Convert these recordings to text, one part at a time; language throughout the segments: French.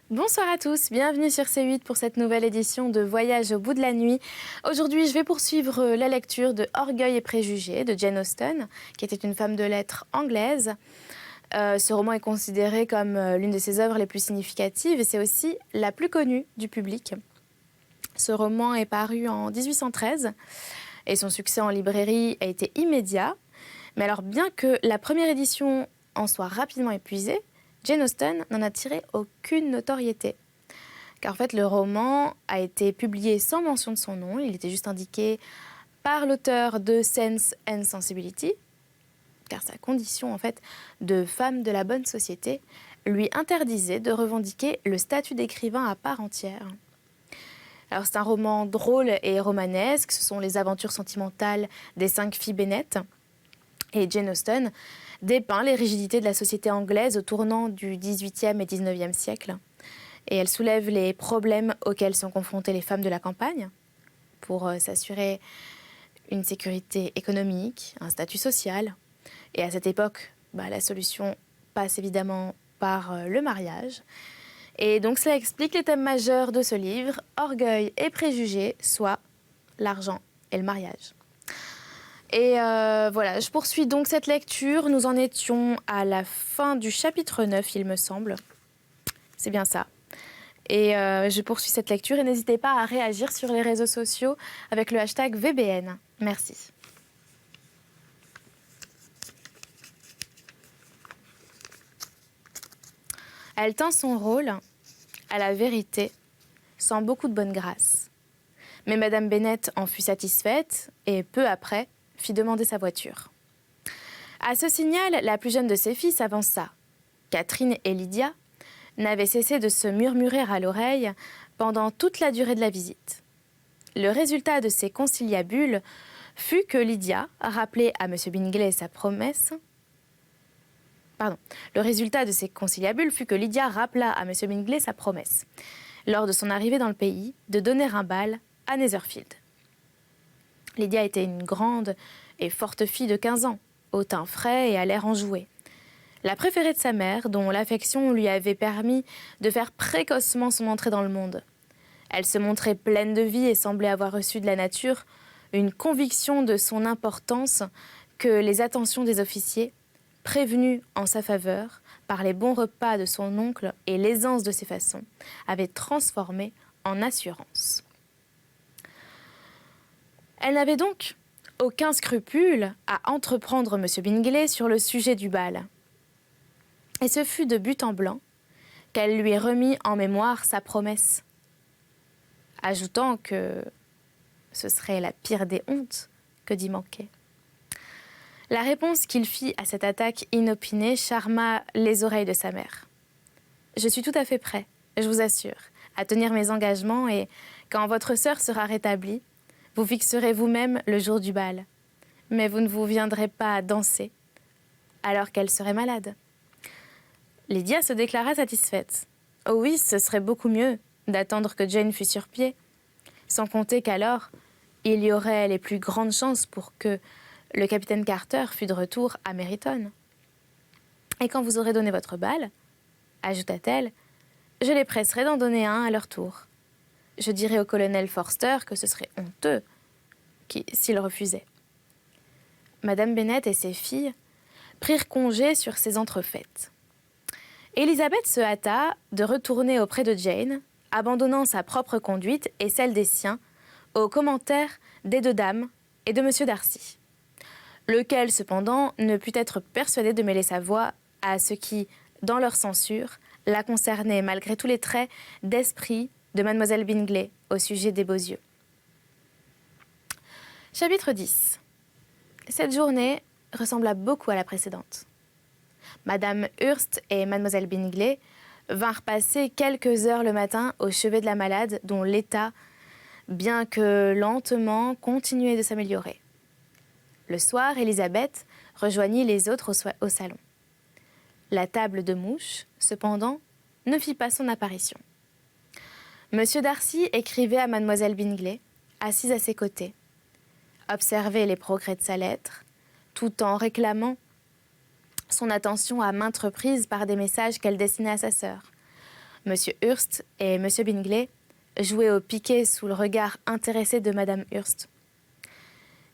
Bonsoir à tous, bienvenue sur C8 pour cette nouvelle édition de Voyage au bout de la nuit. Aujourd'hui, je vais poursuivre la lecture de Orgueil et préjugés de Jane Austen, qui était une femme de lettres anglaise. Ce roman est considéré comme l'une de ses œuvres les plus significatives et c'est aussi la plus connue du public. Ce roman est paru en 1813 et son succès en librairie a été immédiat. Mais alors, bien que la première édition en soit rapidement épuisée, Jane Austen n'en a tiré aucune notoriété. Car en fait, le roman a été publié sans mention de son nom. Il était juste indiqué par l'auteur de Sense and Sensibility, car sa condition en fait de femme de la bonne société lui interdisait de revendiquer le statut d'écrivain à part entière. Alors c'est un roman drôle et romanesque. Ce sont les aventures sentimentales des 5 filles Bennet. Et Jane Austen dépeint les rigidités de la société anglaise au tournant du XVIIIe et XIXe siècle. Et elle soulève les problèmes auxquels sont confrontées les femmes de la campagne pour s'assurer une sécurité économique, un statut social. Et à cette époque, la solution passe évidemment par le mariage. Et donc cela explique les thèmes majeurs de ce livre, Orgueil et préjugés, soit l'argent et le mariage. Et voilà, je poursuis donc cette lecture. Nous en étions à la fin du chapitre 9, il me semble. C'est bien ça. Et je poursuis cette lecture et n'hésitez pas à réagir sur les réseaux sociaux avec le hashtag VBN. Merci. Elle tint son rôle à la vérité sans beaucoup de bonne grâce. Mais Madame Bennet en fut satisfaite et peu après fit demander sa voiture. À ce signal, la plus jeune de ses filles s'avança. Catherine et Lydia n'avaient cessé de se murmurer à l'oreille pendant toute la durée de la visite. Le résultat de ces conciliabules fut que Lydia rappelait à M. Bingley sa promesse. Le résultat de ces conciliabules fut que Lydia rappela à M. Bingley sa promesse, lors de son arrivée dans le pays, de donner un bal à Netherfield. Lydia était une grande et forte fille de 15 ans, au teint frais et à l'air enjoué. La préférée de sa mère, dont l'affection lui avait permis de faire précocement son entrée dans le monde. Elle se montrait pleine de vie et semblait avoir reçu de la nature une conviction de son importance que les attentions des officiers, prévenus en sa faveur par les bons repas de son oncle et l'aisance de ses façons, avaient transformée en assurance. Elle n'avait donc aucun scrupule à entreprendre M. Bingley sur le sujet du bal. Et ce fut de but en blanc qu'elle lui remit en mémoire sa promesse, ajoutant que ce serait la pire des hontes que d'y manquer. La réponse qu'il fit à cette attaque inopinée charma les oreilles de sa mère. « Je suis tout à fait prêt, je vous assure, à tenir mes engagements et, quand votre sœur sera rétablie, vous fixerez vous-même le jour du bal. Mais vous ne vous viendrez pas danser alors qu'elle serait malade. » Lydia se déclara satisfaite. Oh oui, ce serait beaucoup mieux d'attendre que Jane fût sur pied. Sans compter qu'alors, il y aurait les plus grandes chances pour que le capitaine Carter fût de retour à Meryton. Et quand vous aurez donné votre bal, ajouta-t-elle, je les presserai d'en donner un à leur tour. Je dirai au colonel Forster que ce serait honteux s'il refusait. Madame Bennet et ses filles prirent congé sur ces entrefaites. Élisabeth se hâta de retourner auprès de Jane, abandonnant sa propre conduite et celle des siens aux commentaires des 2 dames et de M. Darcy, lequel cependant ne put être persuadé de mêler sa voix à ce qui, dans leur censure, la concernait malgré tous les traits d'esprit de Mademoiselle Bingley au sujet des beaux yeux. Chapitre 10. Cette journée ressembla beaucoup à la précédente. Madame Hurst et Mademoiselle Bingley vinrent passer quelques heures le matin au chevet de la malade dont l'état, bien que lentement, continuait de s'améliorer. Le soir, Élisabeth rejoignit les autres au salon. La table de mouche, cependant, ne fit pas son apparition. Monsieur Darcy écrivait à Mademoiselle Bingley, assise à ses côtés, observait les progrès de sa lettre, tout en réclamant son attention à maintes reprises par des messages qu'elle destinait à sa sœur, Monsieur Hurst et Monsieur Bingley jouaient au piquet sous le regard intéressé de Madame Hurst.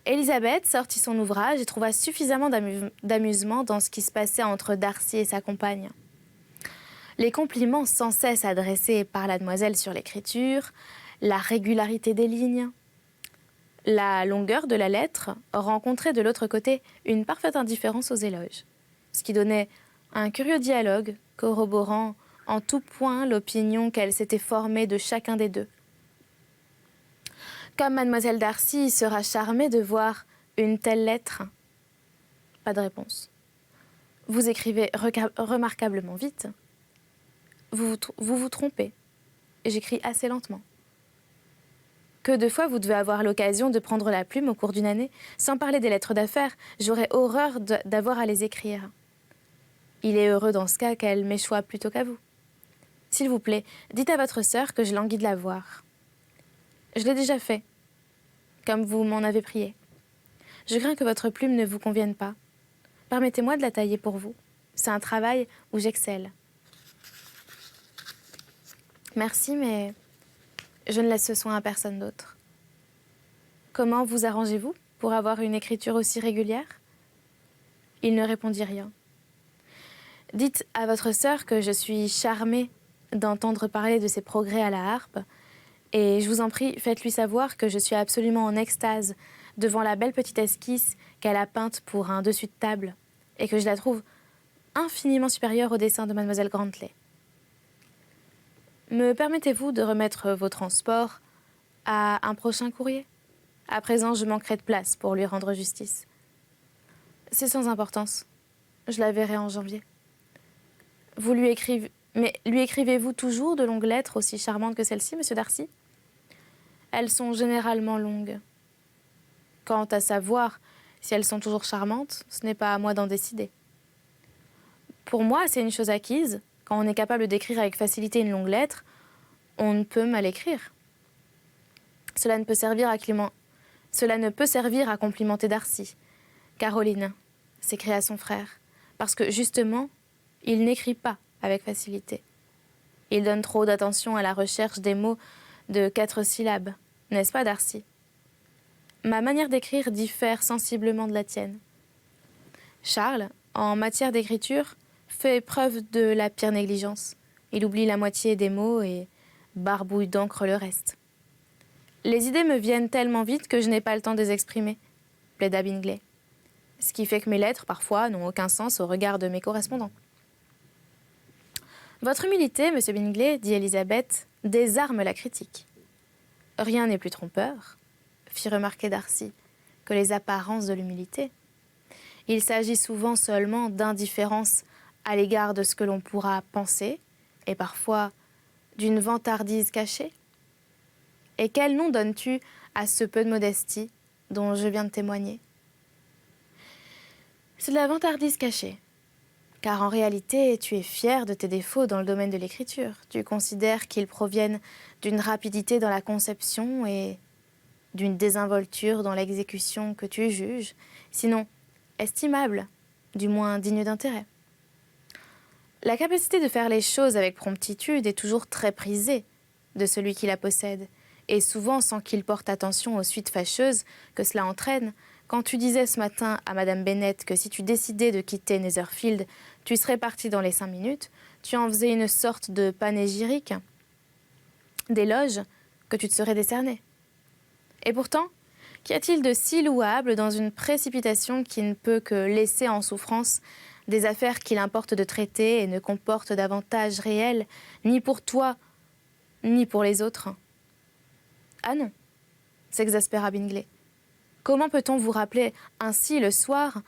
Élisabeth sortit son ouvrage et trouva suffisamment d'amusement dans ce qui se passait entre Darcy et sa compagne. Les compliments sans cesse adressés par la demoiselle sur l'écriture, la régularité des lignes, la longueur de la lettre rencontraient de l'autre côté une parfaite indifférence aux éloges, ce qui donnait un curieux dialogue corroborant en tout point l'opinion qu'elle s'était formée de chacun des deux. Comme mademoiselle Darcy sera charmée de voir une telle lettre. Pas de réponse. Vous écrivez remarquablement vite. Vous vous trompez. J'écris assez lentement. Que de fois vous devez avoir l'occasion de prendre la plume au cours d'une année, sans parler des lettres d'affaires, j'aurais horreur d'avoir à les écrire. Il est heureux dans ce cas qu'elle m'échoue plutôt qu'à vous. S'il vous plaît, dites à votre sœur que je languis de la voir. Je l'ai déjà fait, comme vous m'en avez prié. Je crains que votre plume ne vous convienne pas. Permettez-moi de la tailler pour vous. C'est un travail où j'excelle. Merci, mais je ne laisse ce soin à personne d'autre. Comment vous arrangez-vous pour avoir une écriture aussi régulière ? Il ne répondit rien. Dites à votre sœur que je suis charmée d'entendre parler de ses progrès à la harpe, et je vous en prie, faites-lui savoir que je suis absolument en extase devant la belle petite esquisse qu'elle a peinte pour un dessus de table, et que je la trouve infiniment supérieure au dessin de mademoiselle Grantley. Me permettez-vous de remettre vos transports à un prochain courrier ? À présent, je manquerai de place pour lui rendre justice. C'est sans importance. Je la verrai en janvier. Mais lui écrivez-vous toujours de longues lettres aussi charmantes que celle-ci, monsieur Darcy ? Elles sont généralement longues. Quant à savoir si elles sont toujours charmantes, ce n'est pas à moi d'en décider. Pour moi, c'est une chose acquise. Quand on est capable d'écrire avec facilité une longue lettre, on ne peut mal écrire. Cela ne peut servir à complimenter Darcy. Caroline, s'écria son frère, parce que justement, il n'écrit pas avec facilité. Il donne trop d'attention à la recherche des mots de 4 syllabes, n'est-ce pas, Darcy ? Ma manière d'écrire diffère sensiblement de la tienne. Charles, en matière d'écriture, fait preuve de la pire négligence. Il oublie la moitié des mots et barbouille d'encre le reste. Les idées me viennent tellement vite que je n'ai pas le temps de les exprimer, plaida Bingley. Ce qui fait que mes lettres, parfois, n'ont aucun sens au regard de mes correspondants. Votre humilité, monsieur Bingley, dit Élisabeth, désarme la critique. Rien n'est plus trompeur, fit remarquer Darcy, que les apparences de l'humilité. Il s'agit souvent seulement d'indifférence à l'égard de ce que l'on pourra penser, et parfois d'une vantardise cachée. Et quel nom donnes-tu à ce peu de modestie dont je viens de témoigner ? C'est de la vantardise cachée, car en réalité, tu es fier de tes défauts dans le domaine de l'écriture. Tu considères qu'ils proviennent d'une rapidité dans la conception et d'une désinvolture dans l'exécution que tu juges, sinon estimable, du moins digne d'intérêt. La capacité de faire les choses avec promptitude est toujours très prisée de celui qui la possède, et souvent sans qu'il porte attention aux suites fâcheuses que cela entraîne. Quand tu disais ce matin à Madame Bennet que si tu décidais de quitter Netherfield, tu serais parti dans les 5 minutes, tu en faisais une sorte de panégyrique, d'éloge que tu te serais décerné. Et pourtant, qu'y a-t-il de si louable dans une précipitation qui ne peut que laisser en souffrance des affaires qu'il importe de traiter et ne comporte d'avantages réels ni pour toi, ni pour les autres ? Ah non, s'exaspéra Bingley. Comment peut-on vous rappeler ainsi le soir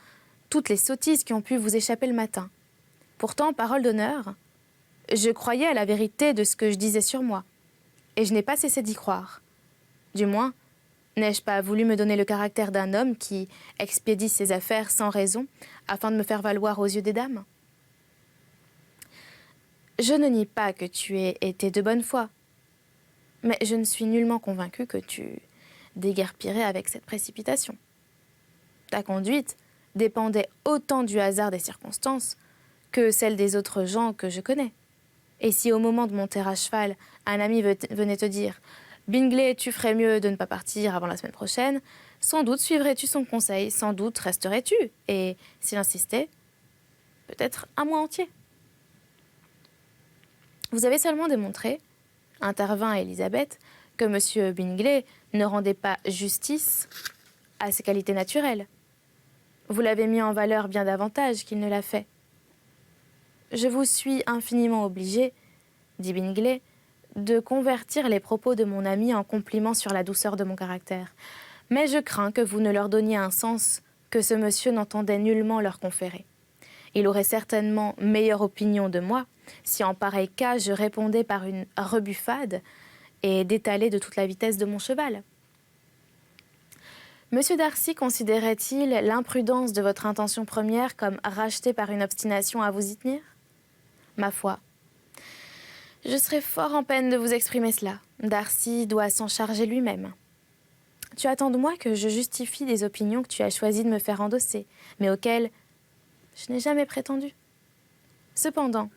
toutes les sottises qui ont pu vous échapper le matin ? Pourtant, parole d'honneur, je croyais à la vérité de ce que je disais sur moi, et je n'ai pas cessé d'y croire. Du moins, n'ai-je pas voulu me donner le caractère d'un homme qui expédie ses affaires sans raison afin de me faire valoir aux yeux des dames ? Je ne nie pas que tu aies été de bonne foi, mais je ne suis nullement convaincue que tu déguerpirais avec cette précipitation. Ta conduite dépendait autant du hasard des circonstances que celle des autres gens que je connais. Et si au moment de monter à cheval, un ami venait te dire « Bingley, tu ferais mieux de ne pas partir avant la semaine prochaine », sans doute suivrais-tu son conseil, sans doute resterais-tu, et s'il insistait, peut-être un mois entier. Vous avez seulement démontré, intervint Élisabeth, que M. Bingley ne rendait pas justice à ses qualités naturelles. Vous l'avez mis en valeur bien davantage qu'il ne l'a fait. Je vous suis infiniment obligé, dit Bingley, de convertir les propos de mon ami en compliments sur la douceur de mon caractère. Mais je crains que vous ne leur donniez un sens que ce monsieur n'entendait nullement leur conférer. Il aurait certainement meilleure opinion de moi si en pareil cas je répondais par une rebuffade et détalais de toute la vitesse de mon cheval. Monsieur Darcy considérait-il l'imprudence de votre intention première comme rachetée par une obstination à vous y tenir ? Ma foi, je serais fort en peine de vous exprimer cela. Darcy doit s'en charger lui-même. Tu attends de moi que je justifie des opinions que tu as choisi de me faire endosser, mais auxquelles je n'ai jamais prétendu. Cependant,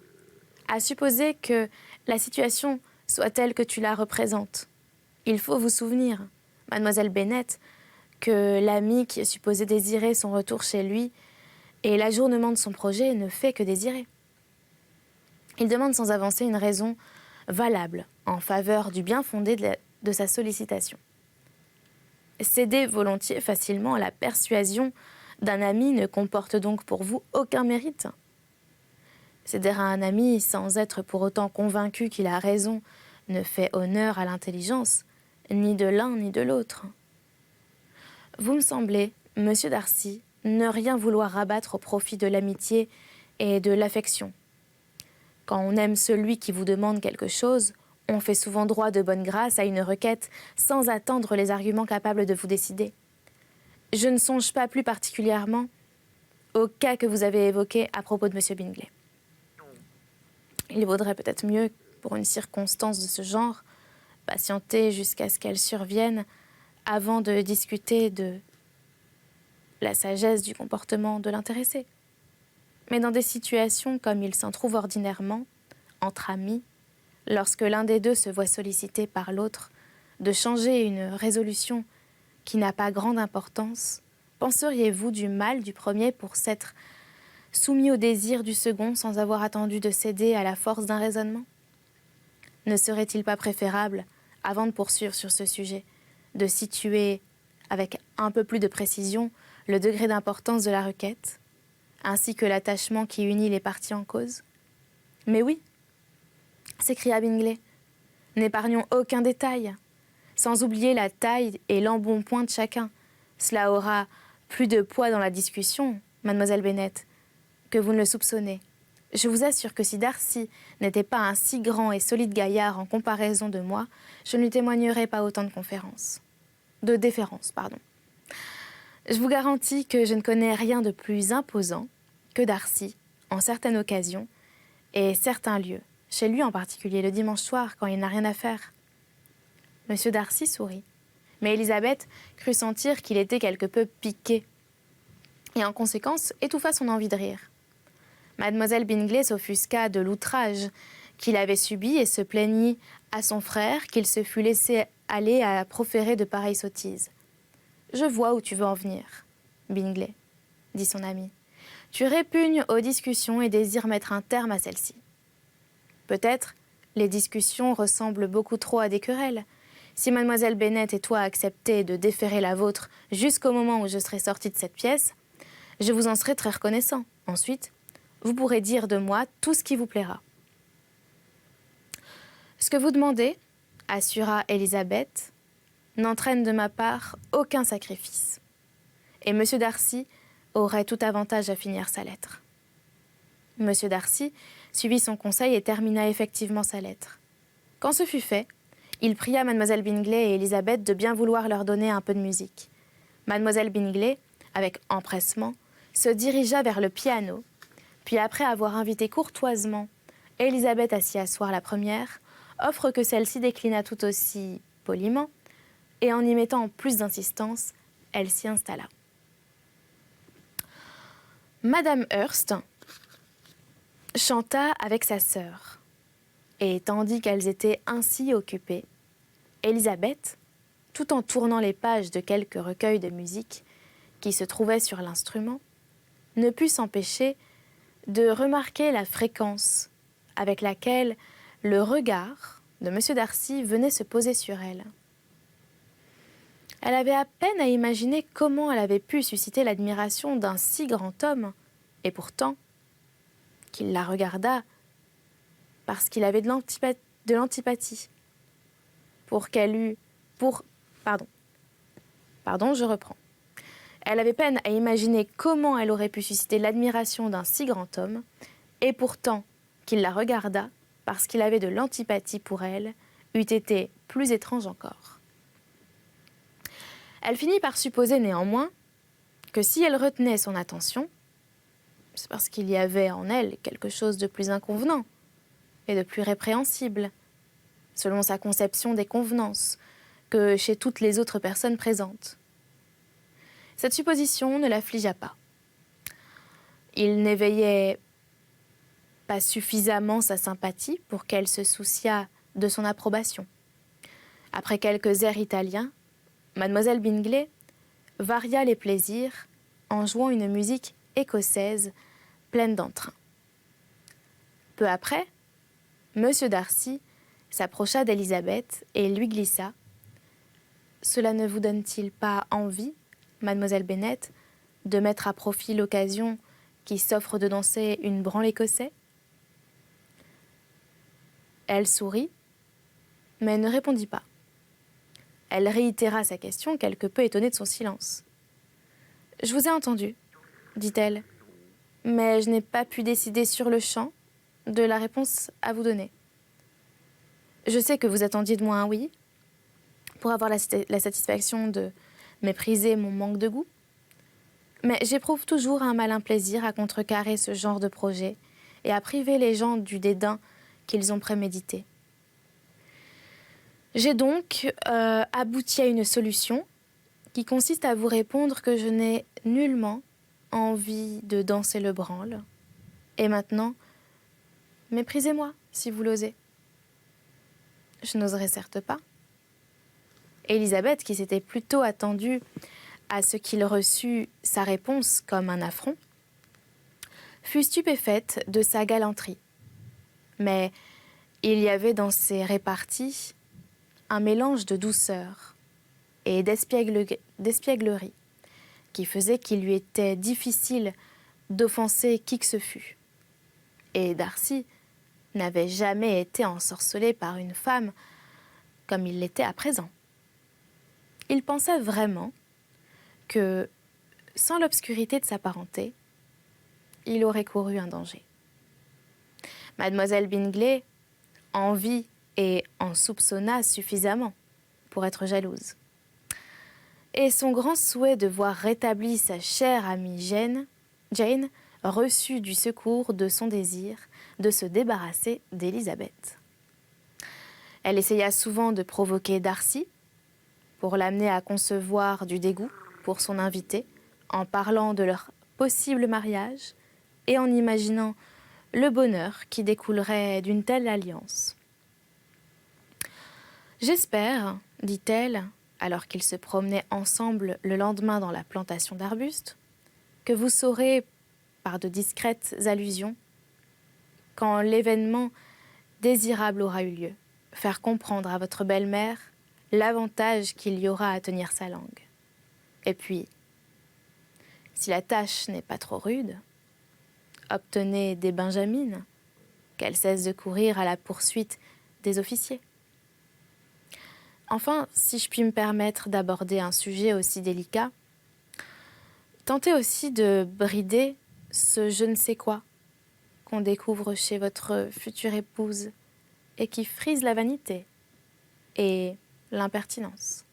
à supposer que la situation soit telle que tu la représentes, il faut vous souvenir, mademoiselle Bennet, que l'ami qui est supposé désirer son retour chez lui et l'ajournement de son projet ne fait que désirer. Il demande sans avancer une raison valable en faveur du bien fondé de sa sollicitation. Céder volontiers facilement à la persuasion d'un ami ne comporte donc pour vous aucun mérite. Céder à un ami sans être pour autant convaincu qu'il a raison ne fait honneur à l'intelligence, ni de l'un ni de l'autre. Vous me semblez, monsieur Darcy, ne rien vouloir rabattre au profit de l'amitié et de l'affection. Quand on aime celui qui vous demande quelque chose, on fait souvent droit de bonne grâce à une requête sans attendre les arguments capables de vous décider. Je ne songe pas plus particulièrement au cas que vous avez évoqué à propos de M. Bingley. Il vaudrait peut-être mieux, pour une circonstance de ce genre, patienter jusqu'à ce qu'elle survienne avant de discuter de la sagesse du comportement de l'intéressé. Mais dans des situations comme il s'en trouve ordinairement, entre amis, lorsque l'un des deux se voit sollicité par l'autre de changer une résolution qui n'a pas grande importance, penseriez-vous du mal du premier pour s'être soumis au désir du second sans avoir attendu de céder à la force d'un raisonnement ? Ne serait-il pas préférable, avant de poursuivre sur ce sujet, de situer avec un peu plus de précision le degré d'importance de la requête, ainsi que l'attachement qui unit les parties en cause ? Mais oui, s'écria Bingley, n'épargnons aucun détail, sans oublier la taille et l'embonpoint de chacun. Cela aura plus de poids dans la discussion, mademoiselle Bennet, que vous ne le soupçonnez. Je vous assure que si Darcy n'était pas un si grand et solide gaillard en comparaison de moi, je ne lui témoignerais pas autant de déférence. Je vous garantis que je ne connais rien de plus imposant que Darcy, en certaines occasions et certains lieux, chez lui en particulier, le dimanche soir, quand il n'a rien à faire. Monsieur Darcy sourit, mais Élisabeth crut sentir qu'il était quelque peu piqué, et en conséquence étouffa son envie de rire. Mademoiselle Bingley s'offusqua de l'outrage qu'il avait subi et se plaignit à son frère qu'il se fût laissé aller à proférer de pareilles sottises. « Je vois où tu veux en venir, Bingley, » dit son ami. « Tu répugnes aux discussions et désires mettre un terme à celles-ci. Peut-être les discussions ressemblent beaucoup trop à des querelles. Si mademoiselle Bennet et toi acceptez de déférer la vôtre jusqu'au moment où je serai sortie de cette pièce, je vous en serai très reconnaissant. Ensuite, vous pourrez dire de moi tout ce qui vous plaira. » Ce que vous demandez, assura Élisabeth, n'entraîne de ma part aucun sacrifice. Et M. Darcy aurait tout avantage à finir sa lettre. M. Darcy suivit son conseil et termina effectivement sa lettre. Quand ce fut fait, il pria Mademoiselle Bingley et Élisabeth de bien vouloir leur donner un peu de musique. Mademoiselle Bingley, avec empressement, se dirigea vers le piano, puis après avoir invité courtoisement Élisabeth à s'y asseoir la première, offre que celle-ci déclina tout aussi poliment, et en y mettant plus d'insistance, elle s'y installa. Madame Hurst chanta avec sa sœur. Et tandis qu'elles étaient ainsi occupées, Élisabeth, tout en tournant les pages de quelques recueils de musique qui se trouvaient sur l'instrument, ne put s'empêcher de remarquer la fréquence avec laquelle le regard de M. Darcy venait se poser sur elle. Elle avait à peine à imaginer comment elle avait pu susciter l'admiration d'un si grand homme, et pourtant, qu'il la regarda parce qu'il avait de l'antipathie, pour qu'elle eût... Pardon, je reprends. Elle avait peine à imaginer comment elle aurait pu susciter l'admiration d'un si grand homme, et pourtant, qu'il la regarda parce qu'il avait de l'antipathie pour elle, eût été plus étrange encore. Elle finit par supposer néanmoins que si elle retenait son attention, c'est parce qu'il y avait en elle quelque chose de plus inconvenant et de plus répréhensible, selon sa conception des convenances, que chez toutes les autres personnes présentes. Cette supposition ne l'affligea pas. Il n'éveillait pas suffisamment sa sympathie pour qu'elle se souciât de son approbation. Après quelques airs italiens, Mademoiselle Bingley varia les plaisirs en jouant une musique écossaise pleine d'entrain. Peu après, M. Darcy s'approcha d'Élisabeth et lui glissa « Cela ne vous donne-t-il pas envie, Mademoiselle Bennet, de mettre à profit l'occasion qui s'offre de danser une branle écossais ?» Elle sourit, mais ne répondit pas. Elle réitéra sa question, quelque peu étonnée de son silence. « Je vous ai entendu, dit-elle, mais je n'ai pas pu décider sur le champ de la réponse à vous donner. Je sais que vous attendiez de moi un oui, pour avoir la satisfaction de mépriser mon manque de goût, mais j'éprouve toujours un malin plaisir à contrecarrer ce genre de projet et à priver les gens du dédain qu'ils ont prémédité. J'ai donc abouti à une solution qui consiste à vous répondre que je n'ai nullement envie de danser le branle. Et maintenant, méprisez-moi si vous l'osez. Je n'oserais certes pas. Élisabeth, qui s'était plutôt attendue à ce qu'il reçût sa réponse comme un affront, fut stupéfaite de sa galanterie. Mais il y avait dans ses réparties un mélange de douceur et d'espièglerie qui faisait qu'il lui était difficile d'offenser qui que ce fût. Et Darcy n'avait jamais été ensorcelé par une femme comme il l'était à présent. Il pensa vraiment que, sans l'obscurité de sa parenté, il aurait couru un danger. Mademoiselle Bingley en vit et en soupçonna suffisamment pour être jalouse. Et son grand souhait de voir rétablie sa chère amie Jane reçut du secours de son désir de se débarrasser d'Élisabeth. Elle essaya souvent de provoquer Darcy pour l'amener à concevoir du dégoût pour son invité en parlant de leur possible mariage et en imaginant le bonheur qui découlerait d'une telle alliance. « J'espère, dit-elle, alors qu'ils se promenaient ensemble le lendemain dans la plantation d'arbustes, que vous saurez, par de discrètes allusions, quand l'événement désirable aura eu lieu, faire comprendre à votre belle-mère l'avantage qu'il y aura à tenir sa langue. Et puis, si la tâche n'est pas trop rude, obtenez des benjamines, qu'elle cesse de courir à la poursuite des officiers. Enfin, si je puis me permettre d'aborder un sujet aussi délicat, tentez aussi de brider ce je ne sais quoi qu'on découvre chez votre future épouse et qui frise la vanité et l'impertinence.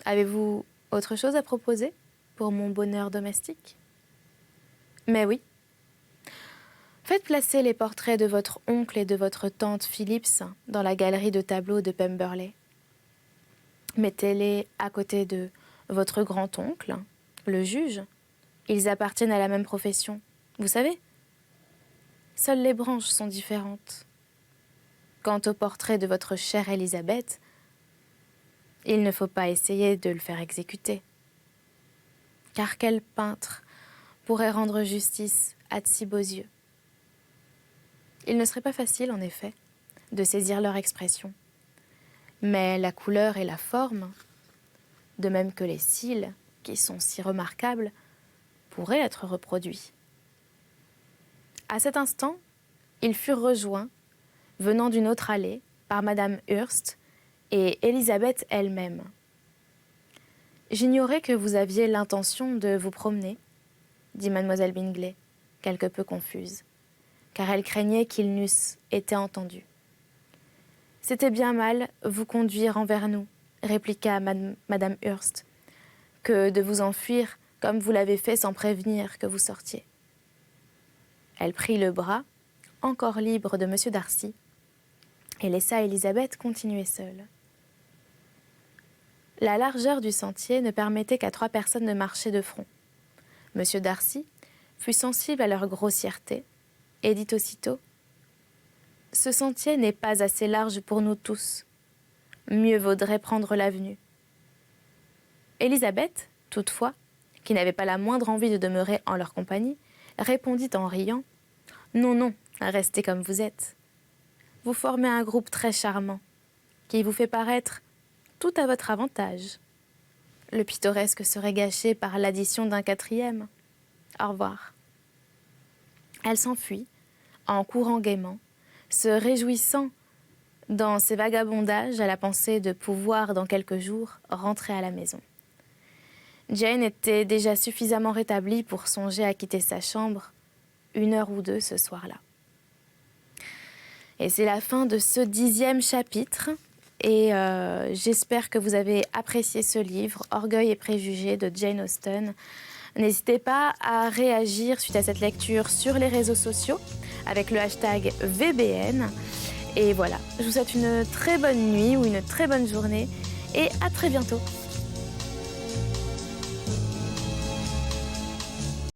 Avez-vous autre chose à proposer pour mon bonheur domestique ? Mais oui. Faites placer les portraits de votre oncle et de votre tante Phillips dans la galerie de tableaux de Pemberley. Mettez-les à côté de votre grand-oncle, le juge. Ils appartiennent à la même profession, vous savez. seules les branches sont différentes. Quant au portrait de votre chère Élisabeth, il ne faut pas essayer de le faire exécuter. Car quel peintre pourrait rendre justice à de si beaux yeux? Il ne serait pas facile, en effet, de saisir leur expression. Mais la couleur et la forme, de même que les cils, qui sont si remarquables, pourraient être reproduits. À cet instant, ils furent rejoints, venant d'une autre allée, par Madame Hurst et Élisabeth elle-même. « J'ignorais que vous aviez l'intention de vous promener, » dit Mademoiselle Bingley, quelque peu confuse, car elle craignait qu'ils n'eussent été entendus. « C'était bien mal vous conduire envers nous, » répliqua Madame Hurst, « que de vous enfuir comme vous l'avez fait sans prévenir que vous sortiez. » Elle prit le bras, encore libre de M. Darcy, et laissa Élisabeth continuer seule. La largeur du sentier ne permettait qu'à 3 personnes de marcher de front. M. Darcy fut sensible à leur grossièreté et dit aussitôt « Ce sentier n'est pas assez large pour nous tous. Mieux vaudrait prendre l'avenue. » Élisabeth, toutefois, qui n'avait pas la moindre envie de demeurer en leur compagnie, répondit en riant « Non, non, restez comme vous êtes. Vous formez un groupe très charmant, qui vous fait paraître tout à votre avantage. Le pittoresque serait gâché par l'addition d'un 4e. Au revoir. » Elle s'enfuit, en courant gaiement, se réjouissant dans ses vagabondages à la pensée de pouvoir, dans quelques jours, rentrer à la maison. Jane était déjà suffisamment rétablie pour songer à quitter sa chambre 1 heure ou 2 ce soir-là. Et c'est la fin de ce 10e chapitre. Et j'espère que vous avez apprécié ce livre, Orgueil et préjugés de Jane Austen. N'hésitez pas à réagir suite à cette lecture sur les réseaux sociaux avec le hashtag VBN. Et voilà, je vous souhaite une très bonne nuit ou une très bonne journée et à très bientôt.